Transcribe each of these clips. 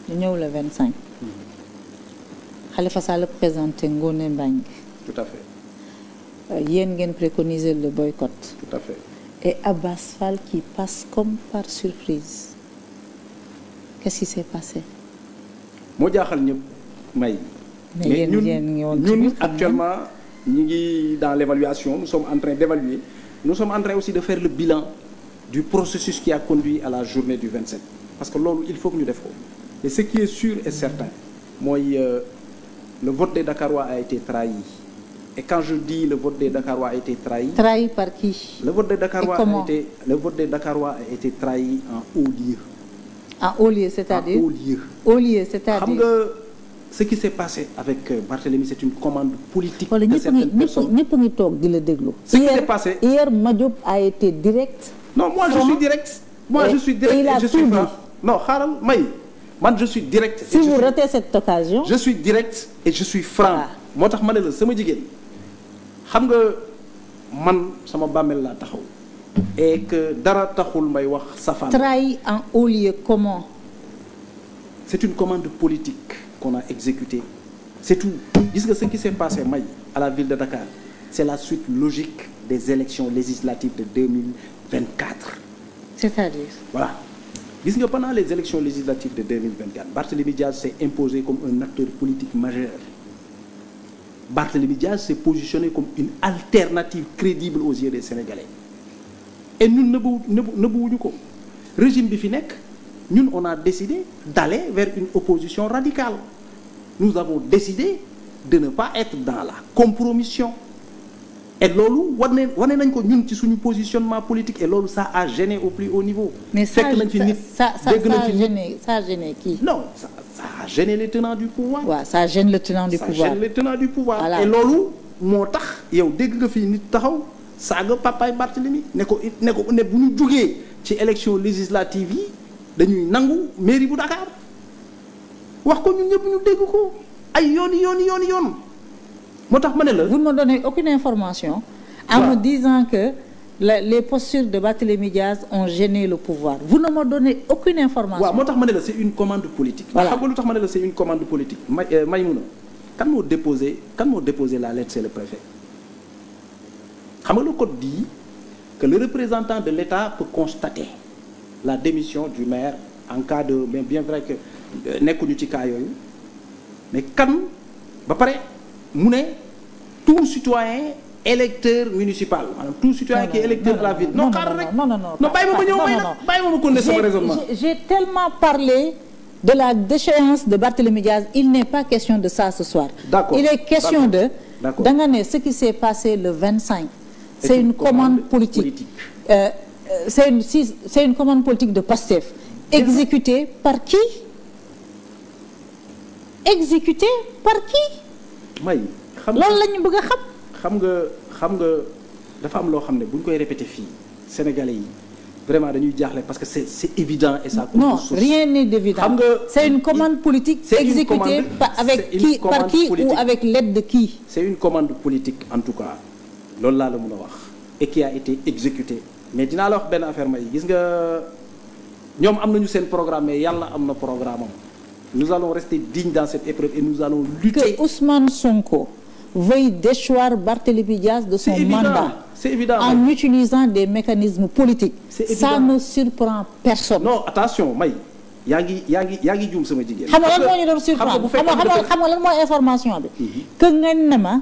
ñu ñëw le 25. Khalifa Sall présenté Ngoné Mbengue. Tout à fait. Yéen ngeen préconiser le boycott. Tout à fait. Et Abass Fall qui passe comme par surprise. Qu'est-ce qui s'est passé? moo jaaxal ñëpp may. mais ñun actuellement ñu ngi dans l'évaluation, nous sommes en train d'évaluer, nous sommes en train aussi de faire le bilan du processus qui a conduit à la journée du 27, parce que loolu il faut que ñu def ko. Et ce qui est sûr et certain mooy le vote des Dakarois a été trahi. Et quand je dis le vote des Dakarois a été trahi. Trahi par qui? Le vote des Dakarois a été trahi en haut lieu. En haut lieu, c'est-à-dire? En haut lieu. Haut lieu, c'est-à-dire? Xam nga ce qui s'est passé avec Barthélémy, c'est une commande politique de certaines personnes. ñëpp ngi toog di la déglu. Ce qui s'est passé. Hier, Madiop a été direct. Non, moi je suis direct. Moi je suis direct et je suis franc. Non, xaaral may. Man je suis direct. Si vous ratez cette occasion. Je suis direct et je suis franc. moo tax ma ne la sama jigéen xam nga man sama bàmmeel laa taxaw. Et que dara taxul may wax safaan. Trahi en haut lieu comment? C'est une commande politique qu'on a exécutée. C'est tout. Gis nga ce qui s'est passé may à la ville de Dakar, c'est la suite logique des élections législatives de 2024. C'est-à-dire? Voilà. Gis nga pendant les élections législatives de 2024, Barthélémy Diaz s'est imposé comme un acteur politique majeur. Barthélémy Diaz s'est positionné comme une alternative crédible aux yeux des Sénégalais. Et ñun nëbbuwuñu ko. Régime bi fi nekk, ñun on a décidé d'aller vers une opposition radicale. Nous avons décidé de ne pas être dans la compromission. Et loolu wane nañ ko ñun ci suñu positionnement politique, et loolu ça a gêné au plus haut niveau. Mais ça a gêné qui? Non, ça a gêné les tenants du pouvoir. Ouais, ça gêne le tenant du pouvoir. Ça gêne les tenants du pouvoir. Voilà. Et loolu moo tax yow dégg nga fii nit taxaw saaga papaay Barthélémy ne ko ne bu ñu jógee ci élection législative yi dañuy nangu mairie bu Dakar wax ko ñun ñëpp ñu dégg ko ay yoon moo tax ma ne la. Vous ne me donnez aucune information en me disant que les postures de Barthélémy Diaz ont gêné le pouvoir. Vous ne me donnez aucune information. waaw moo tax ma ne la c'est une commande politique. Voilà. Xam nga lu tax ma ne la c'est une commande politique. Maïmouna kan moo déposé la lettre, c'est le préfet. Xam nga le code dit que le représentant de l'État peut constater la démission du maire en cas de, mais bien vrai que nekkuñu ci cas yooyu, mais kan ba pare mu ne tout citoyen électeur municipal, maanaam tout citoyen qui est électeur de la ville. Non bàyyi ma ñëw may nag bàyyi ma continuer sama raisonnement. J'ai tellement parlé de la déchéance de Barthélémy Diaz, il n'est pas question de ça ce soir. D'accord. Il est question de danga ne ce qui s'est passé le 25. C'est une commande politique. C'est une commande politique de Pastef. Exécutée par qui? Exécutée par qui? may xam loolu la ñu bëgg a xam. xam nga dafa am loo xam ne bu ñu koy répété fii Sénégalais yi vraiment dañuy jaaxle parce que c'est évident et ça. Non, rien n'est évident. Xam nga c'est une commande politique exécutée par qui ou avec l'aide de qui? C'est une commande politique en tout cas loolu laa la mën a wax et qui a été exécutée. Mais dinaa la wax benn affaire may gis nga ñoom am nañu seen programme mais yàlla am na programme am. Nous allons rester dignes dans cette épreuve et nous allons lutter. Que Ousmane Sonko veuille déchoir Barthélémy Diaz de son mandat. C'est évident. En utilisant des mécanismes politiques. Ça ne surprend personne. Non, attention, may yaa ngi juum sama jigéen. Xam nga lan moo ñu doon surprendre xam nga lan mooy information bi. Que nga ne ma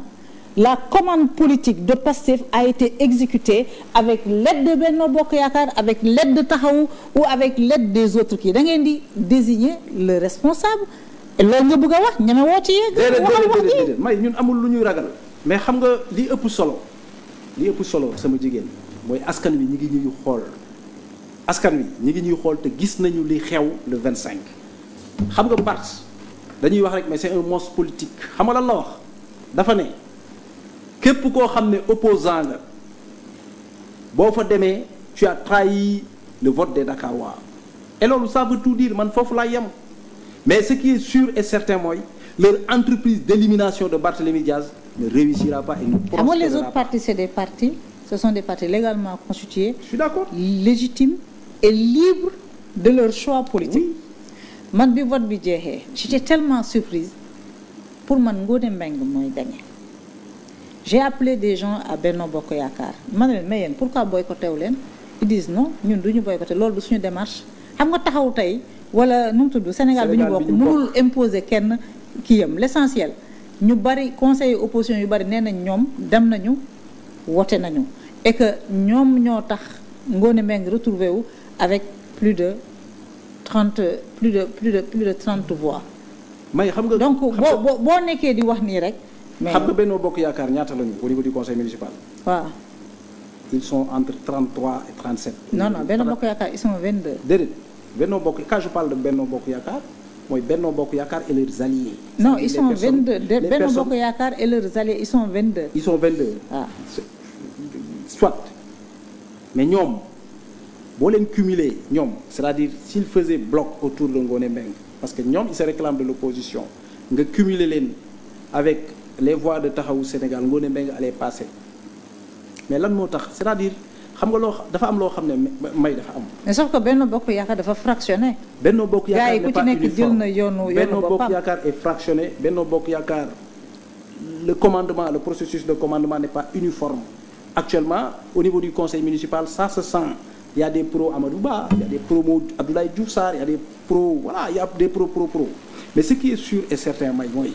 la commande politique de Pastef a été exécutée avec l'aide de Benno Bokk Yaakaar, avec l'aide de Taxawu ou avec l'aide des autres kii da ngeen di désigner le responsable. Et loolu nga bëgg a wax ñeme woo ci yegg. déedéet may ñun amul lu ñuy ragal. Mais xam nga li ëpp solo sama jigéen mooy askan wi ñi ngi ñuy xool. Askan wi ñi ngi ñuy xool te gis nañu li xew le 25. Xam nga Barth dañuy wax rek mais c'est un monstre politique xam nga lan la wax dafa ne. Képp koo xam ne opposant nga boo fa demee tu as trahi le vote des Dakarois et loolu ça veut tout dire man foofu laa yem mais ce qui est sûr et certain mooy leur entreprise d'élimination de Barthélémy Diaz ne réussira pas et ne prospérera pas. Les autres partis c'est des partis, ce sont des partis légalement constitués. Je suis d'accord. Légitimes et libres de leur choix politique. Oui. man bi vote bi jeexee j'étais tellement surprise pour man Ngoné Mbengue mooy gagné j'ai appelé des gens à Benno Bokk Yaakaar ma ne leen mais yéen pourquoi boycotté wu leen ils disent non ñun du ñu boycotté loolu du suñu démarche xam nga taxaw tey wala nu mu tudd Sénégal bi ñu bokk mënul imposer kenn kii yam l'essentiel ñu bari conseil opposition yu bari nee nañ ñoom dem nañu wote nañu et que ñoom ñoo tax Ngoné Mbengue retrouvé wu avec plus de 30 voix. may xam nga donc boo nekkee di wax nii rek. mais xam nga Benno Bokk Yaakaar ñaata lañu au niveau du conseil municipal. waaw. ils sont entre 33 et 37. non Benno Bokk Yaakaar ils sont 22. déedéet Benno Bokk quand je parle de Benno Bokk Yaakaar mooy Benno Bokk Yaakaar et leurs alliés. non ils sont 22 Benno Bokk Yaakaar et leurs alliés ils sont 22. ils sont 22. ah soit mais ñoom boo leen cumuler ñoom c'est-à-dire s'ils faisaient bloc autour de Ngoné Mbengue parce que ñoom ils se réclament de l'opposition nga cumuler leen avec les voix de Taxawu Sénégal Ngoné Mbengue allait passer mais lan moo tax c'est-à-dire xam nga loo dafa am loo xam ne may dafa am. mais sauf que Benno Bokk Yaakaar dafa fractionné. Benno Bokk Yaakaar n'est pas uniforme. gars yi ku ci nekk jël na yoonu Benno Bokk boppam. Yaakaar est fractionné Benno Bokk Yaakaar le commandement le processus de commandement n'est pas uniforme actuellement au niveau du conseil municipal ça se sent. Il y a des pros Amadou Ba, il y a des pros Abdoulaye Diouf Sarr, il y a des pros voilà, il y a des pros. Mais ce qui est sûr et certain may mooy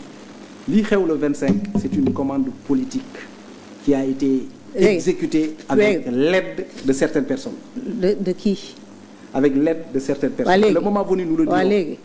lii xew le 25 c'est une commande politique qui a été exécutée avec l'aide de certaines personnes. De qui? Avec l'aide de certaines personnes. Le moment venu nous le dirons.